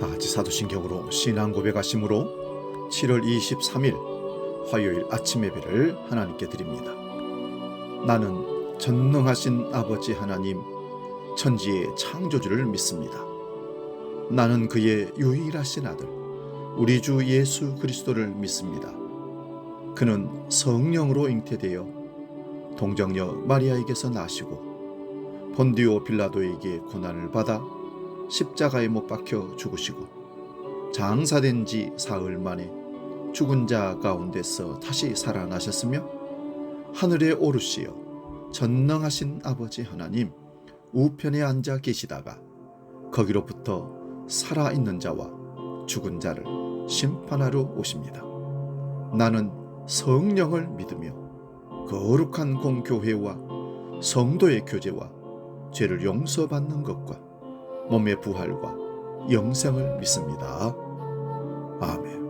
다 같이 사도신경으로 신앙 고백하심으로 7월 23일 화요일 아침 예배를 하나님께 드립니다. 나는 전능하신 아버지 하나님, 천지의 창조주를 믿습니다. 나는 그의 유일하신 아들, 우리 주 예수 그리스도를 믿습니다. 그는 성령으로 잉태되어 동정녀 마리아에게서 나시고 본디오 빌라도에게 고난을 받아 십자가에 못 박혀 죽으시고 장사된 지 사흘 만에 죽은 자 가운데서 다시 살아나셨으며 하늘에 오르시어 전능하신 아버지 하나님 우편에 앉아 계시다가 거기로부터 살아있는 자와 죽은 자를 심판하러 오십니다. 나는 성령을 믿으며 거룩한 공교회와 성도의 교제와 죄를 용서받는 것과 몸의 부활과 영생을 믿습니다. 아멘.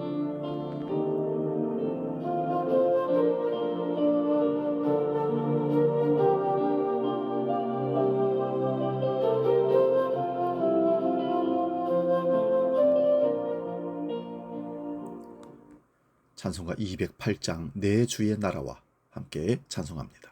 찬송가 208장 내 주의 나라와 함께 찬송합니다.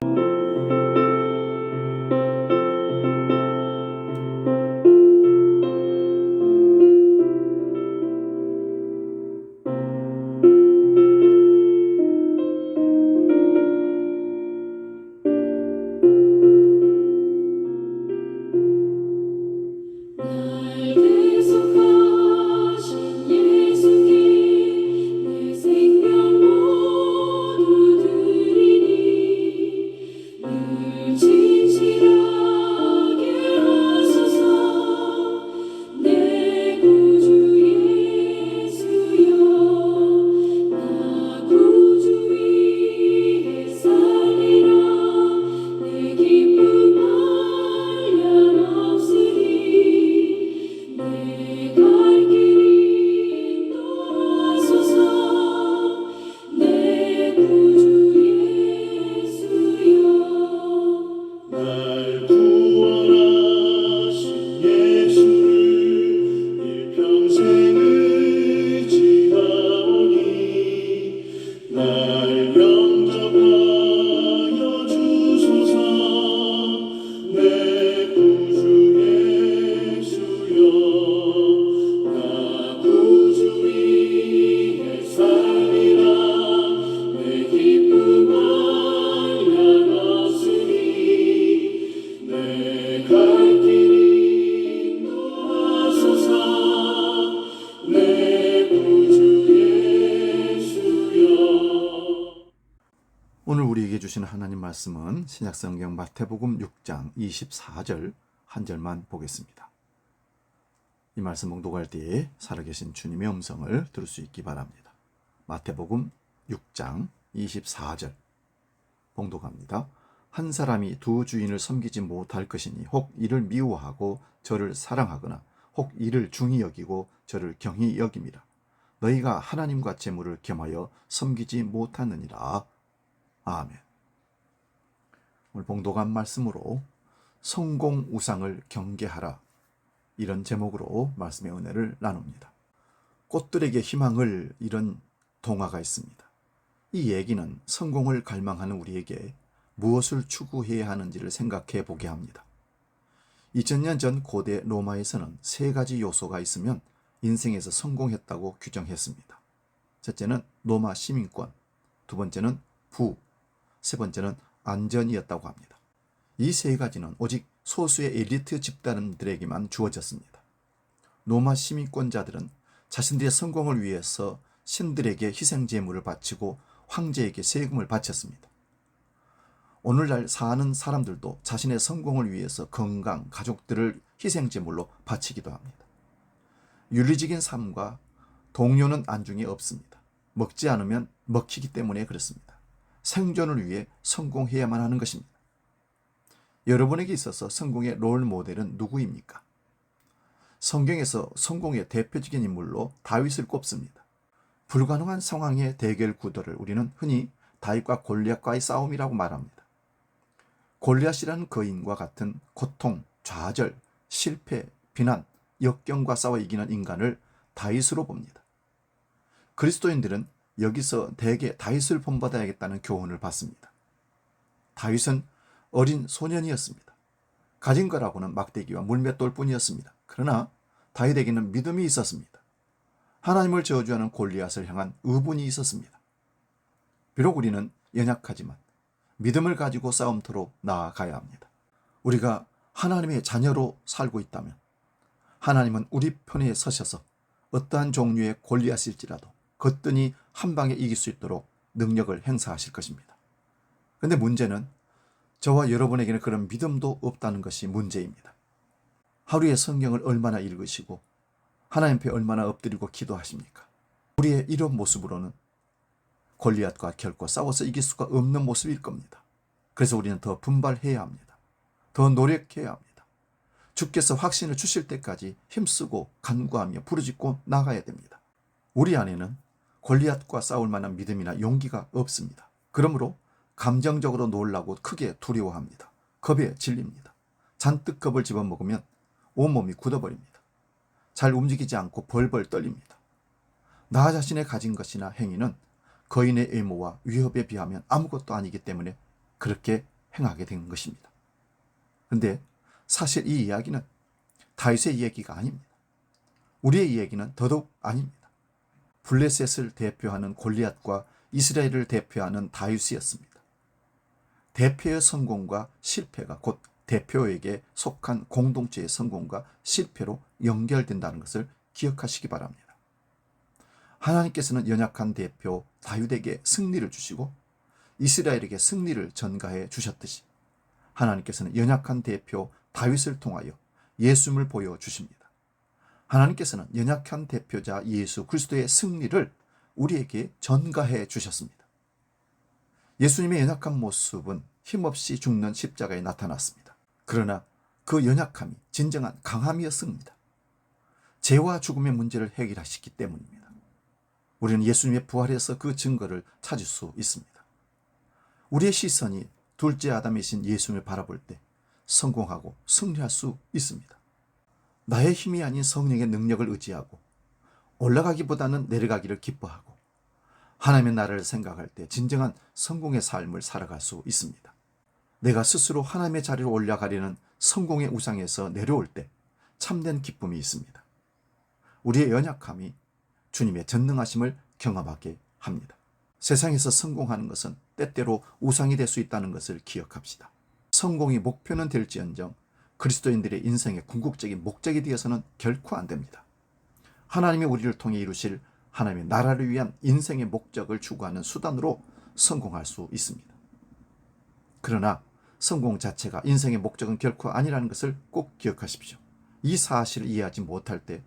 오늘 우리에게 주시는 하나님 말씀은 신약성경 마태복음 6장 24절 한 절만 보겠습니다. 이 말씀 봉독할 때에 살아계신 주님의 음성을 들을 수 있기 바랍니다. 마태복음 6장 24절 봉독합니다. 한 사람이 두 주인을 섬기지 못할 것이니 혹 이를 미워하고 저를 사랑하거나 혹 이를 중히 여기고 저를 경히 여김이라. 너희가 하나님과 재물을 겸하여 섬기지 못하느니라. 아멘. 오늘 봉독한 말씀으로 성공 우상을 경계하라, 이런 제목으로 말씀의 은혜를 나눕니다. 꽃들에게 희망을 잃은 동화가 있습니다. 이 얘기는 성공을 갈망하는 우리에게 무엇을 추구해야 하는지를 생각해 보게 합니다. 2000년 전 고대 로마에서는 세 가지 요소가 있으면 인생에서 성공했다고 규정했습니다. 첫째는 로마 시민권, 두 번째는 부, 세 번째는 안전이었다고 합니다. 이 세 가지는 오직 소수의 엘리트 집단들에게만 주어졌습니다. 로마 시민권자들은 자신들의 성공을 위해서 신들에게 희생 제물을 바치고 황제에게 세금을 바쳤습니다. 오늘날 사는 사람들도 자신의 성공을 위해서 건강, 가족들을 희생 제물로 바치기도 합니다. 윤리적인 삶과 동료는 안중에 없습니다. 먹지 않으면 먹히기 때문에 그렇습니다. 생존을 위해 성공해야만 하는 것입니다. 여러분에게 있어서 성공의 롤 모델은 누구입니까? 성경에서 성공의 대표적인 인물로 다윗을 꼽습니다. 불가능한 상황의 대결 구도를 우리는 흔히 다윗과 골리앗과의 싸움이라고 말합니다. 골리앗이라는 거인과 같은 고통, 좌절, 실패, 비난, 역경과 싸워 이기는 인간을 다윗으로 봅니다. 그리스도인들은 여기서 대개 다윗을 본받아야겠다는 교훈을 받습니다. 다윗은 어린 소년이었습니다. 가진 거라고는 막대기와 물맷돌 뿐이었습니다. 그러나 다윗에게는 믿음이 있었습니다. 하나님을 저주하는 골리앗을 향한 의분이 있었습니다. 비록 우리는 연약하지만 믿음을 가지고 싸움터로 나아가야 합니다. 우리가 하나님의 자녀로 살고 있다면 하나님은 우리 편에 서셔서 어떠한 종류의 골리앗일지라도 거뜬히 한 방에 이길 수 있도록 능력을 행사하실 것입니다. 그런데 문제는 저와 여러분에게는 그런 믿음도 없다는 것이 문제입니다. 하루에 성경을 얼마나 읽으시고 하나님 앞에 얼마나 엎드리고 기도하십니까? 우리의 이런 모습으로는 골리앗과 결코 싸워서 이길 수가 없는 모습일 겁니다. 그래서 우리는 더 분발해야 합니다. 더 노력해야 합니다. 주께서 확신을 주실 때까지 힘쓰고 간구하며 부르짖고 나가야 됩니다. 우리 안에는 골리앗과 싸울 만한 믿음이나 용기가 없습니다. 그러므로 감정적으로 놀라고 크게 두려워합니다. 겁에 질립니다. 잔뜩 겁을 집어먹으면 온몸이 굳어버립니다. 잘 움직이지 않고 벌벌 떨립니다. 나 자신의 가진 것이나 행위는 거인의 애모와 위협에 비하면 아무것도 아니기 때문에 그렇게 행하게 된 것입니다. 그런데 사실 이 이야기는 다윗의 이야기가 아닙니다. 우리의 이야기는 더더욱 아닙니다. 블레셋을 대표하는 골리앗과 이스라엘을 대표하는 다윗이었습니다. 대표의 성공과 실패가 곧 대표에게 속한 공동체의 성공과 실패로 연결된다는 것을 기억하시기 바랍니다. 하나님께서는 연약한 대표 다윗에게 승리를 주시고 이스라엘에게 승리를 전가해 주셨듯이 하나님께서는 연약한 대표 다윗을 통하여 예수님을 보여주십니다. 하나님께서는 연약한 대표자 예수 그리스도의 승리를 우리에게 전가해 주셨습니다. 예수님의 연약한 모습은 힘없이 죽는 십자가에 나타났습니다. 그러나 그 연약함이 진정한 강함이었습니다. 죄와 죽음의 문제를 해결하시기 때문입니다. 우리는 예수님의 부활에서 그 증거를 찾을 수 있습니다. 우리의 시선이 둘째 아담이신 예수님을 바라볼 때 성공하고 승리할 수 있습니다. 나의 힘이 아닌 성령의 능력을 의지하고 올라가기보다는 내려가기를 기뻐하고 하나님의 나라를 생각할 때 진정한 성공의 삶을 살아갈 수 있습니다. 내가 스스로 하나님의 자리로 올라가려는 성공의 우상에서 내려올 때 참된 기쁨이 있습니다. 우리의 연약함이 주님의 전능하심을 경험하게 합니다. 세상에서 성공하는 것은 때때로 우상이 될 수 있다는 것을 기억합시다. 성공이 목표는 될지언정 그리스도인들의 인생의 궁극적인 목적이 되어서는 결코 안 됩니다. 하나님이 우리를 통해 이루실 하나님의 나라를 위한 인생의 목적을 추구하는 수단으로 성공할 수 있습니다. 그러나 성공 자체가 인생의 목적은 결코 아니라는 것을 꼭 기억하십시오. 이 사실을 이해하지 못할 때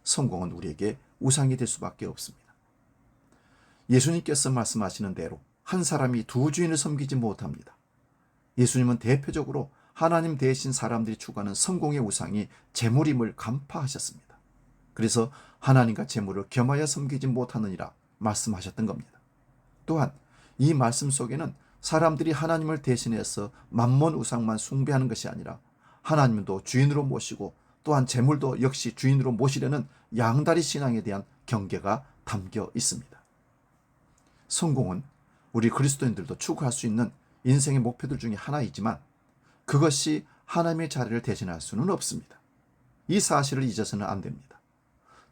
성공은 우리에게 우상이 될 수밖에 없습니다. 예수님께서 말씀하시는 대로 한 사람이 두 주인을 섬기지 못합니다. 예수님은 대표적으로 하나님 대신 사람들이 추구하는 성공의 우상이 재물임을 간파하셨습니다. 그래서 하나님과 재물을 겸하여 섬기지 못하느니라 말씀하셨던 겁니다. 또한 이 말씀 속에는 사람들이 하나님을 대신해서 만몬 우상만 숭배하는 것이 아니라 하나님도 주인으로 모시고 또한 재물도 역시 주인으로 모시려는 양다리 신앙에 대한 경계가 담겨 있습니다. 성공은 우리 그리스도인들도 추구할 수 있는 인생의 목표들 중에 하나이지만 그것이 하나님의 자리를 대신할 수는 없습니다. 이 사실을 잊어서는 안 됩니다.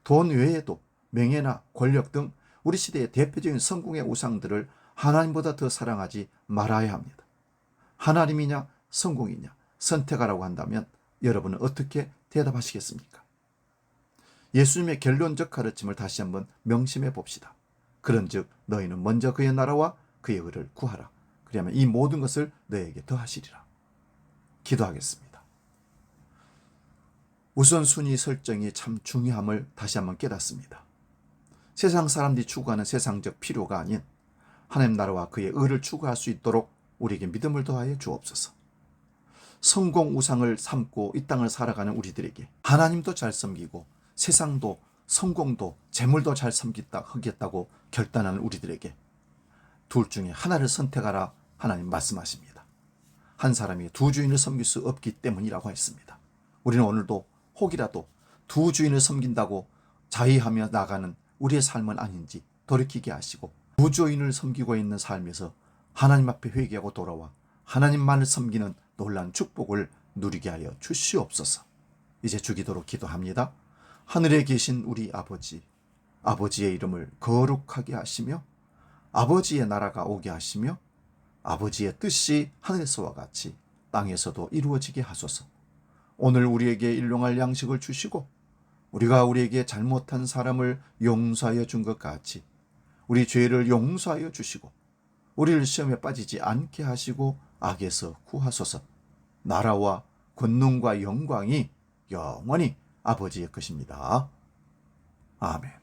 돈 외에도 명예나 권력 등 우리 시대의 대표적인 성공의 우상들을 하나님보다 더 사랑하지 말아야 합니다. 하나님이냐 성공이냐 선택하라고 한다면 여러분은 어떻게 대답하시겠습니까? 예수님의 결론적 가르침을 다시 한번 명심해 봅시다. 그런즉 너희는 먼저 그의 나라와 그의 의를 구하라. 그리하면 이 모든 것을 너에게 더하시리라. 기도하겠습니다. 우선순위 설정이 참 중요함을 다시 한번 깨닫습니다. 세상 사람들이 추구하는 세상적 필요가 아닌 하나님 나라와 그의 의를 추구할 수 있도록 우리에게 믿음을 더하여 주옵소서. 성공 우상을 삼고 이 땅을 살아가는 우리들에게 하나님도 잘 섬기고 세상도 성공도 재물도 잘 섬기겠다고 결단하는 우리들에게 둘 중에 하나를 선택하라 하나님 말씀하십니다. 한 사람이 두 주인을 섬길 수 없기 때문이라고 했습니다. 우리는 오늘도 혹이라도 두 주인을 섬긴다고 자의하며 나가는 우리의 삶은 아닌지 돌이키게 하시고, 무주인을 섬기고 있는 삶에서 하나님 앞에 회개하고 돌아와 하나님만을 섬기는 놀라운 축복을 누리게 하여 주시옵소서. 이제 주기도록 기도합니다. 하늘에 계신 우리 아버지, 아버지의 이름을 거룩하게 하시며 아버지의 나라가 오게 하시며 아버지의 뜻이 하늘에서와 같이 땅에서도 이루어지게 하소서. 오늘 우리에게 일용할 양식을 주시고 우리가 우리에게 잘못한 사람을 용서하여 준 것 같이 우리 죄를 용서하여 주시고 우리를 시험에 빠지지 않게 하시고 악에서 구하소서. 나라와 권능과 영광이 영원히 아버지의 것입니다. 아멘.